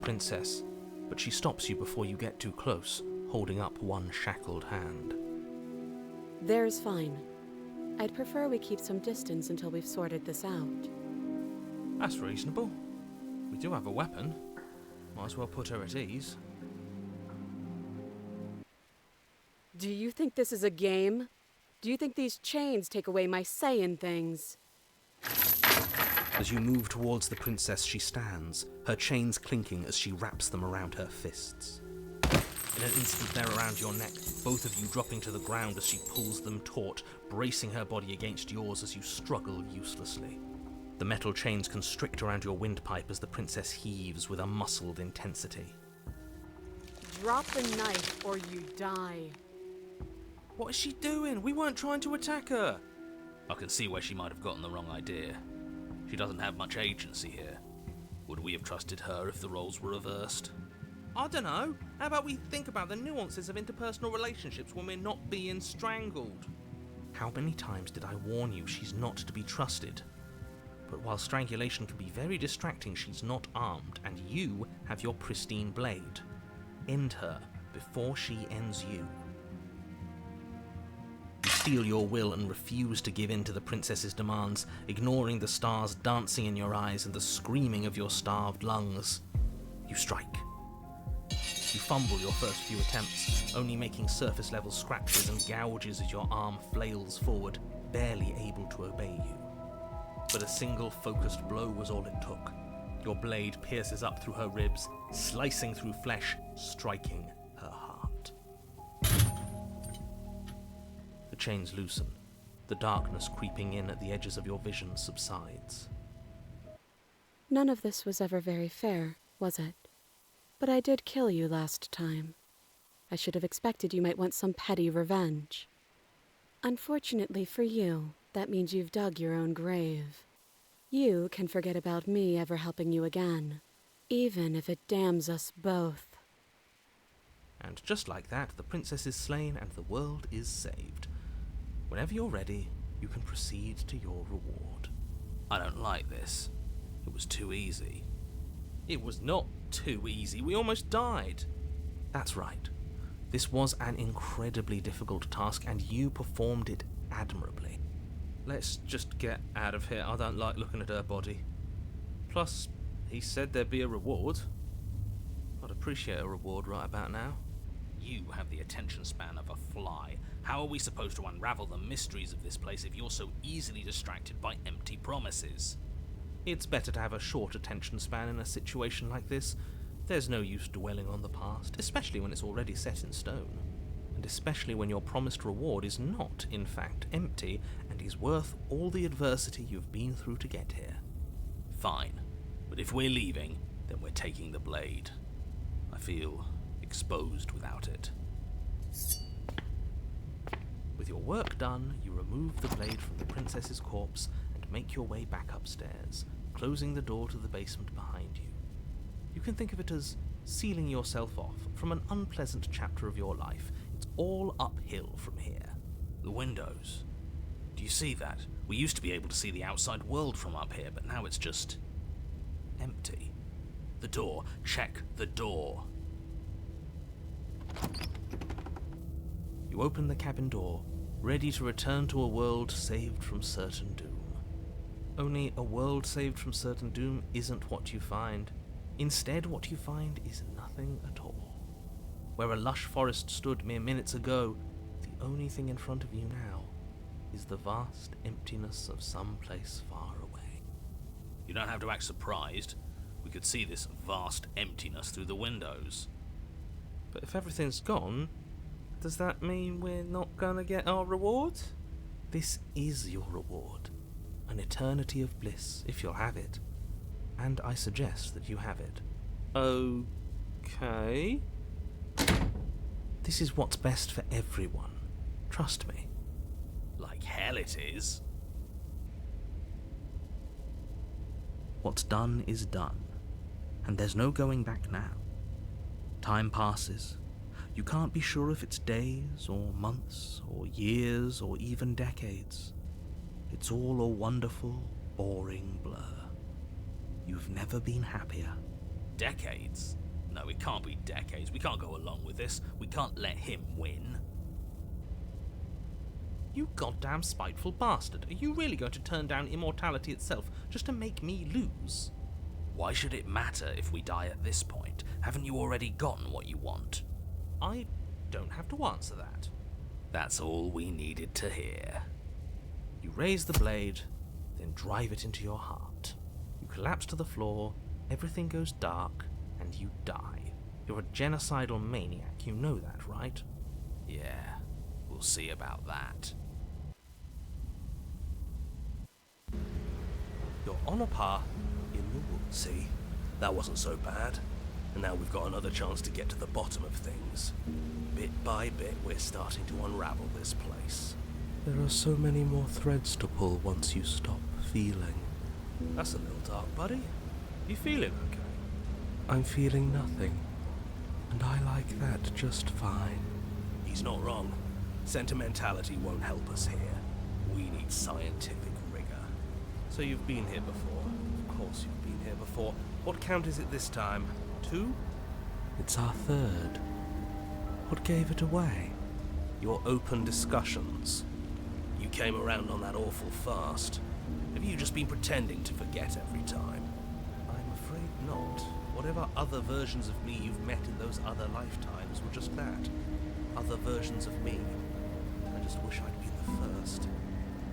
Princess, but she stops you before you get too close, holding up one shackled hand. There's fine. I'd prefer we keep some distance until we've sorted this out. That's reasonable. We do have a weapon. Might as well put her at ease. Do you think this is a game? Do you think these chains take away my say in things? As you move towards the princess, she stands, her chains clinking as she wraps them around her fists. In an instant they're around your neck, both of you dropping to the ground as she pulls them taut, bracing her body against yours as you struggle uselessly. The metal chains constrict around your windpipe as the princess heaves with a muscled intensity. Drop the knife or you die. What is she doing? We weren't trying to attack her. I can see where she might have gotten the wrong idea. She doesn't have much agency here. Would we have trusted her if the roles were reversed? I don't know. How about we think about the nuances of interpersonal relationships when we're not being strangled? How many times did I warn you she's not to be trusted? But while strangulation can be very distracting, she's not armed, and you have your pristine blade. End her before she ends you. You steel your will and refuse to give in to the princess's demands, ignoring the stars dancing in your eyes and the screaming of your starved lungs. You strike. You fumble your first few attempts, only making surface-level scratches and gouges as your arm flails forward, barely able to obey you. But a single focused blow was all it took. Your blade pierces up through her ribs, slicing through flesh, striking her heart. The chains loosen. The darkness creeping in at the edges of your vision subsides. None of this was ever very fair, was it? But I did kill you last time. I should have expected you might want some petty revenge. Unfortunately for you, that means you've dug your own grave. You can forget about me ever helping you again, even if it damns us both. And just like that, the princess is slain and the world is saved. Whenever you're ready, you can proceed to your reward. I don't like this. It was too easy. It was not too easy. We almost died. That's right. This was an incredibly difficult task, and you performed it admirably. Let's just get out of here. I don't like looking at her body. Plus, he said there'd be a reward. I'd appreciate a reward right about now. You have the attention span of a fly. How are we supposed to unravel the mysteries of this place if you're so easily distracted by empty promises? It's better to have a short attention span in a situation like this. There's no use dwelling on the past, especially when it's already set in stone. And especially when your promised reward is not, in fact, empty and is worth all the adversity you've been through to get here. Fine, but if we're leaving, then we're taking the blade. I feel exposed without it. With your work done, you remove the blade from the princess's corpse and make your way back upstairs, closing the door to the basement behind you. You can think of it as sealing yourself off from an unpleasant chapter of your life. It's all uphill from here. The windows. Do you see that? We used to be able to see the outside world from up here, but now it's just empty. The door. Check the door. You open the cabin door, ready to return to a world saved from certain doom. Only a world saved from certain doom isn't what you find. Instead, what you find is nothing at all. Where a lush forest stood mere minutes ago, the only thing in front of you now is the vast emptiness of some place far away. You don't have to act surprised. We could see this vast emptiness through the windows. But if everything's gone, does that mean we're not gonna get our reward? This is your reward. An eternity of bliss, if you'll have it. And I suggest that you have it. Okay. This is what's best for everyone. Trust me. Like hell it is. What's done is done. And there's no going back now. Time passes. You can't be sure if it's days, or months, or years, or even decades. It's all a wonderful, boring blur. You've never been happier. Decades? No, it can't be decades. We can't go along with this. We can't let him win. You goddamn spiteful bastard. Are you really going to turn down immortality itself just to make me lose? Why should it matter if we die at this point? Haven't you already gotten what you want? I don't have to answer that. That's all we needed to hear. You raise the blade, then drive it into your heart. You collapse to the floor, everything goes dark, and you die. You're a genocidal maniac, you know that, right? Yeah, we'll see about that. You're on a path in the woods. See, that wasn't so bad. And now we've got another chance to get to the bottom of things. Bit by bit, we're starting to unravel this place. There are so many more threads to pull once you stop feeling. That's a little dark, buddy. You feeling okay? I'm feeling nothing, and I like that just fine. He's not wrong. Sentimentality won't help us here. We need scientific rigor. So you've been here before. Of course you've been here before. What count is it this time? 2? It's our third. What gave it away? Your open discussions. You came around on that awful fast. Have you just been pretending to forget every time? I'm afraid not. Whatever other versions of me you've met in those other lifetimes were just that. Other versions of me. I just wish I'd been the first.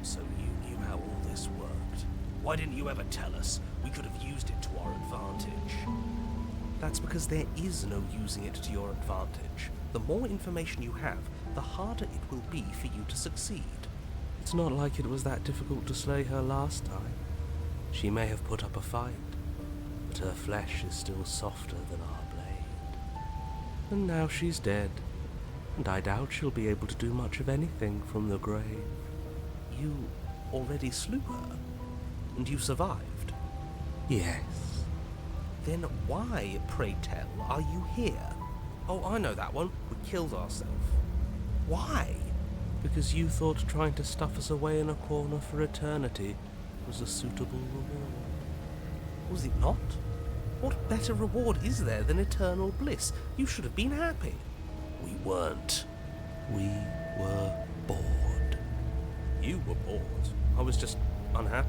So you knew how all this worked. Why didn't you ever tell us? We could have used it to our advantage. That's because there is no using it to your advantage. The more information you have, the harder it will be for you to succeed. It's not like it was that difficult to slay her last time. She may have put up a fight, but her flesh is still softer than our blade. And now she's dead, and I doubt she'll be able to do much of anything from the grave. You already slew her? And you survived? Yes. Then why, pray tell, are you here? Oh, I know that one. We killed ourselves. Why? Because you thought trying to stuff us away in a corner for eternity was a suitable reward. Was it not? What better reward is there than eternal bliss? You should have been happy. We weren't. We were bored. You were bored. I was just unhappy.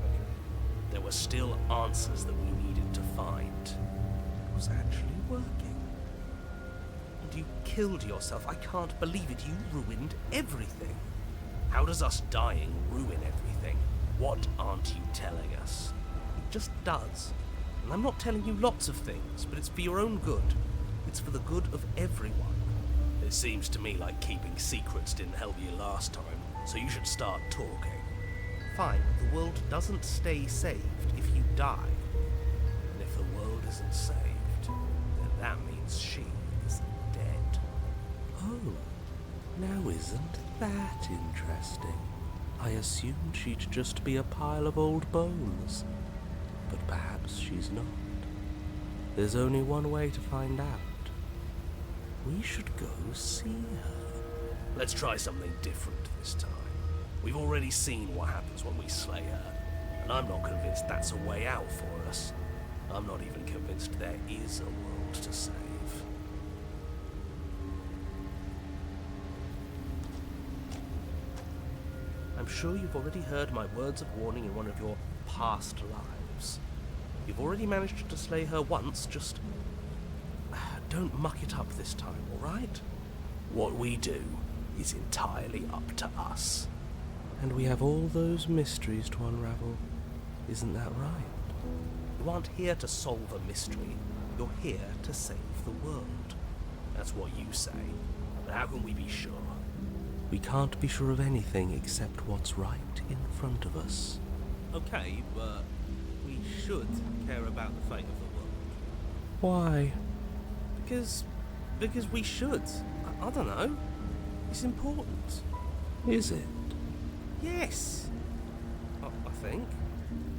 There were still answers that we needed to find. It was actually working. And you killed yourself. I can't believe it. You ruined everything. How does us dying ruin everything? What aren't you telling us? It just does. And I'm not telling you lots of things, but it's for your own good. It's for the good of everyone. It seems to me like keeping secrets didn't help you last time, so you should start talking. Fine, the world doesn't stay saved if you die. And if the world isn't saved, then that means she is dead. Oh, now isn't that interesting? I assumed she'd just be a pile of old bones. But perhaps she's not. There's only one way to find out. We should go see her. Let's try something different this time. We've already seen what happens when we slay her, and I'm not convinced that's a way out for us. I'm not even convinced there is a world to save. I'm sure you've already heard my words of warning in one of your past lives. You've already managed to slay her once, just don't muck it up this time, all right? What we do is entirely up to us. And we have all those mysteries to unravel. Isn't that right? You aren't here to solve a mystery. You're here to save the world. That's what you say. But how can we be sure? We can't be sure of anything except what's right in front of us. Okay, but we should care about the fate of the world. Why? Because we should. I don't know. It's important. Is it? Yes. I think.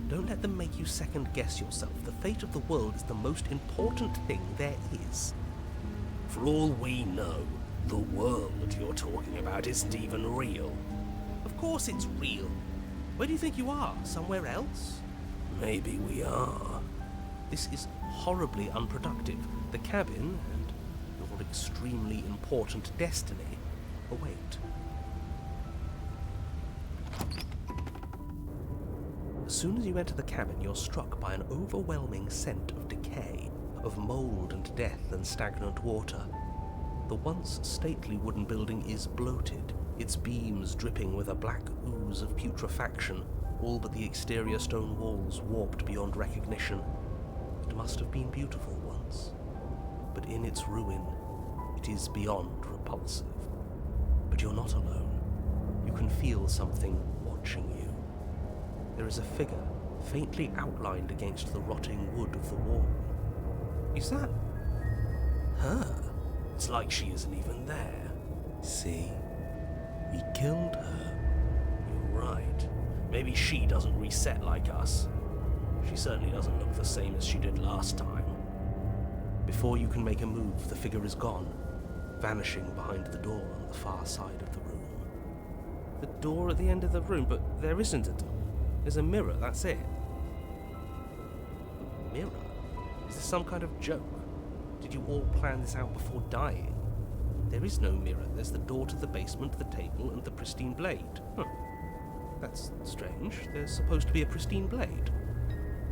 Don't let them make you second guess yourself. The fate of the world is the most important thing there is. For all we know, the world you're talking about isn't even real. Of course it's real. Where do you think you are? Somewhere else? Maybe we are. This is horribly unproductive. The cabin and your extremely important destiny await. As soon as you enter the cabin, you're struck by an overwhelming scent of decay, of mould and death and stagnant water. The once stately wooden building is bloated, its beams dripping with a black ooze of putrefaction, all but the exterior stone walls warped beyond recognition. It must have been beautiful once, but in its ruin, it is beyond repulsive. But you're not alone. You can feel something watching you. There is a figure, faintly outlined against the rotting wood of the wall. Is that her? It's like she isn't even there. See? We killed her. You're right. Maybe she doesn't reset like us. She certainly doesn't look the same as she did last time. Before you can make a move, the figure is gone, vanishing behind the door on the far side of the room. The door at the end of the room, but there isn't a door. There's a mirror, that's it. A mirror? Is this some kind of joke? Did you all plan this out before dying? There is no mirror. There's the door to the basement, the table, and the pristine blade. That's strange. There's supposed to be a pristine blade.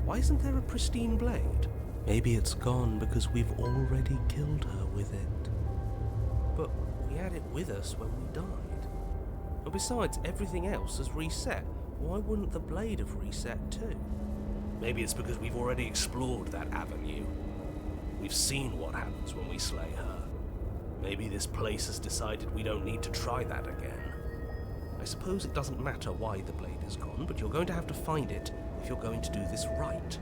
Why isn't there a pristine blade? Maybe it's gone because we've already killed her with it. But we had it with us when we died. And besides, everything else has reset. Why wouldn't the blade have reset too? Maybe it's because we've already explored that avenue. We've seen what happens when we slay her. Maybe this place has decided we don't need to try that again. I suppose it doesn't matter why the blade is gone, but you're going to have to find it if you're going to do this right.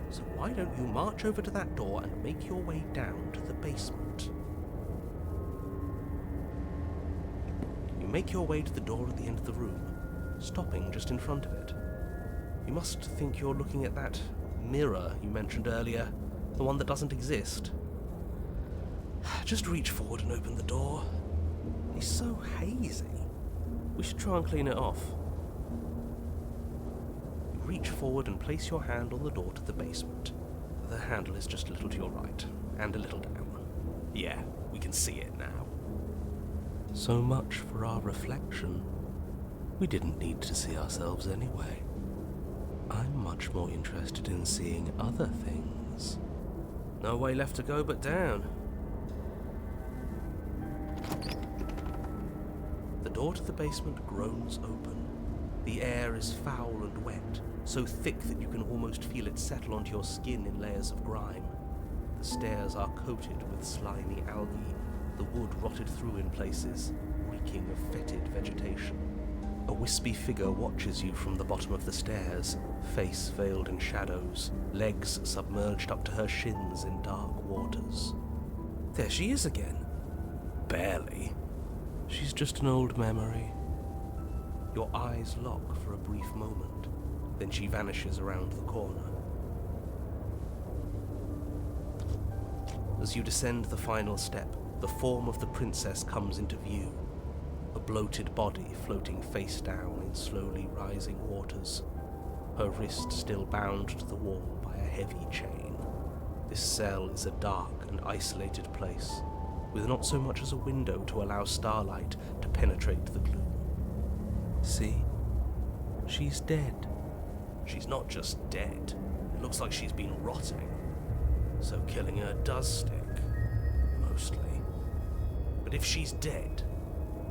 So why don't you march over to that door and make your way down to the basement? You make your way to the door at the end of the room, stopping just in front of it. You must think you're looking at that mirror you mentioned earlier, the one that doesn't exist. Just reach forward and open the door. It's so hazy. We should try and clean it off. You reach forward and place your hand on the door to the basement. The handle is just a little to your right, and a little down. Yeah, we can see it now. So much for our reflection. We didn't need to see ourselves anyway. I'm much more interested in seeing other things. No way left to go but down. The door to the basement groans open. The air is foul and wet, so thick that you can almost feel it settle onto your skin in layers of grime. The stairs are coated with slimy algae, the wood rotted through in places, reeking of fetid vegetation. A wispy figure watches you from the bottom of the stairs, face veiled in shadows, legs submerged up to her shins in dark waters. There she is again. Barely. She's just an old memory. Your eyes lock for a brief moment, then she vanishes around the corner. As you descend the final step, the form of the princess comes into view. A bloated body floating face down in slowly rising waters, her wrist still bound to the wall by a heavy chain. This cell is a dark and isolated place, with not so much as a window to allow starlight to penetrate the gloom. See? She's dead. She's not just dead. It looks like she's been rotting. So killing her does stick. Mostly. But if she's dead,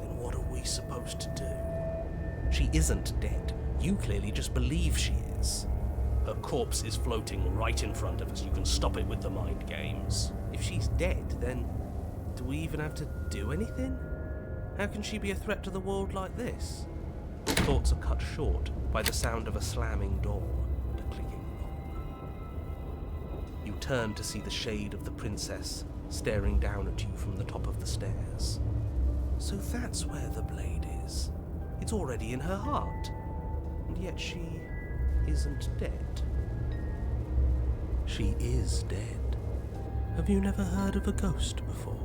then what are we supposed to do? She isn't dead. You clearly just believe she is. Her corpse is floating right in front of us. You can stop it with the mind games. If she's dead, then do we even have to do anything? How can she be a threat to the world like this? Thoughts are cut short by the sound of a slamming door and a clicking lock. You turn to see the shade of the princess staring down at you from the top of the stairs. So that's where the blade is. It's already in her heart. And yet she isn't dead. She is dead. Have you never heard of a ghost before?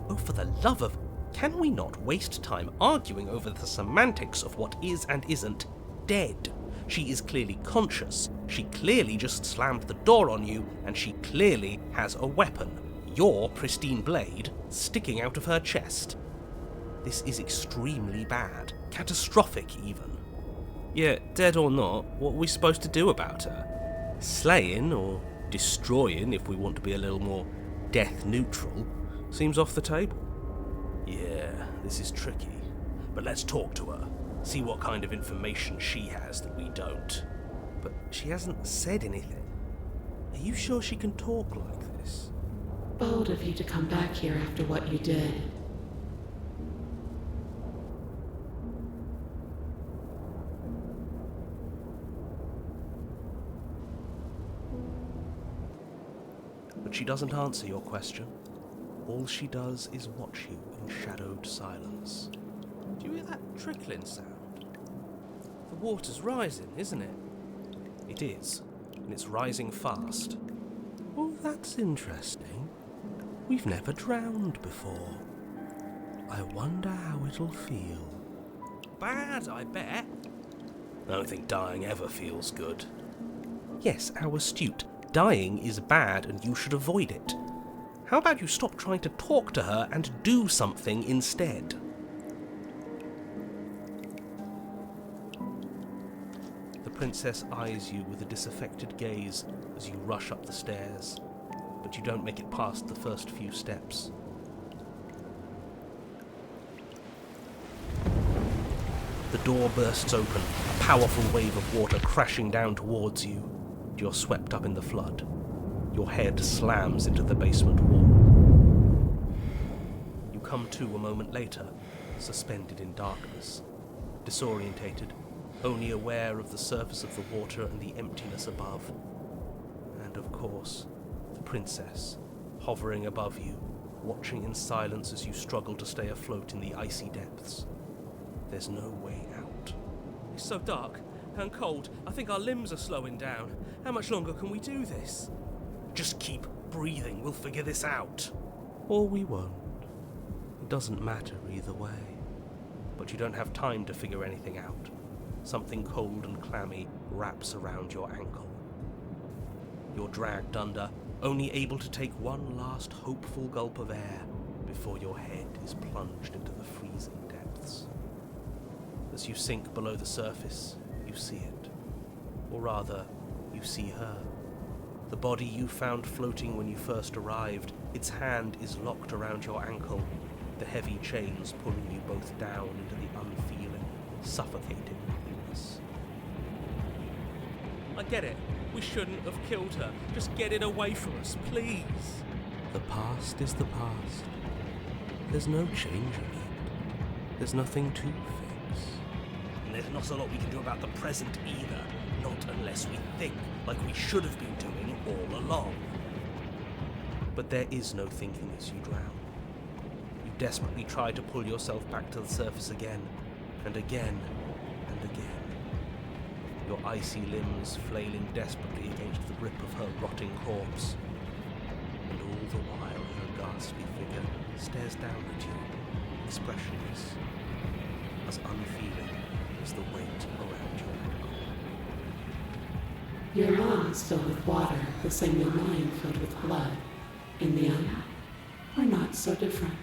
Oh, for the love of... Can we not waste time arguing over the semantics of what is and isn't dead? She is clearly conscious. She clearly just slammed the door on you, and she clearly has a weapon. Your pristine blade sticking out of her chest. This is extremely bad. Catastrophic, even. Yeah, dead or not, what are we supposed to do about her? Slaying, or destroying, if we want to be a little more death neutral, seems off the table. Yeah, this is tricky. But let's talk to her. See what kind of information she has that we don't. But she hasn't said anything. Are you sure she can talk like this? Bold of you to come back here after what you did. But she doesn't answer your question. All she does is watch you in shadowed silence. Do you hear that trickling sound? The water's rising, isn't it? It is, and it's rising fast. Oh, that's interesting. We've never drowned before. I wonder how it'll feel. Bad, I bet. I don't think dying ever feels good. Yes, how astute. Dying is bad and you should avoid it. How about you stop trying to talk to her and do something instead? The princess eyes you with a disaffected gaze as you rush up the stairs, but you don't make it past the first few steps. The door bursts open, a powerful wave of water crashing down towards you. You're swept up in the flood. Your head slams into the basement wall. You come to a moment later, suspended in darkness, disorientated, only aware of the surface of the water and the emptiness above. And of course, the princess, hovering above you, watching in silence as you struggle to stay afloat in the icy depths. There's no way out. It's so dark and cold, I think our limbs are slowing down. How much longer can we do this? Just keep breathing, we'll figure this out. Or we won't. It doesn't matter either way. But you don't have time to figure anything out. Something cold and clammy wraps around your ankle. You're dragged under, only able to take one last hopeful gulp of air before your head is plunged into the freezing depths. As you sink below the surface, you see it. Or rather, you see her. The body you found floating when you first arrived, its hand is locked around your ankle, the heavy chains pulling you both down into the unfeeling, suffocating nothingness. I get it. We shouldn't have killed her. Just get it away from us, please. The past is the past. There's no changing it. There's nothing to fix. And there's not a lot we can do about the present either. Not unless we think like we should have been doing all along. But there is no thinking as you drown. You desperately try to pull yourself back to the surface again, and again, and again. Your icy limbs flailing desperately against the grip of her rotting corpse. And all the while her ghastly figure stares down at you, expressionless, as unfeeling as the weight around your ankle. Your lungs filled with water, the same way mine filled with blood. In the end, we're not so different.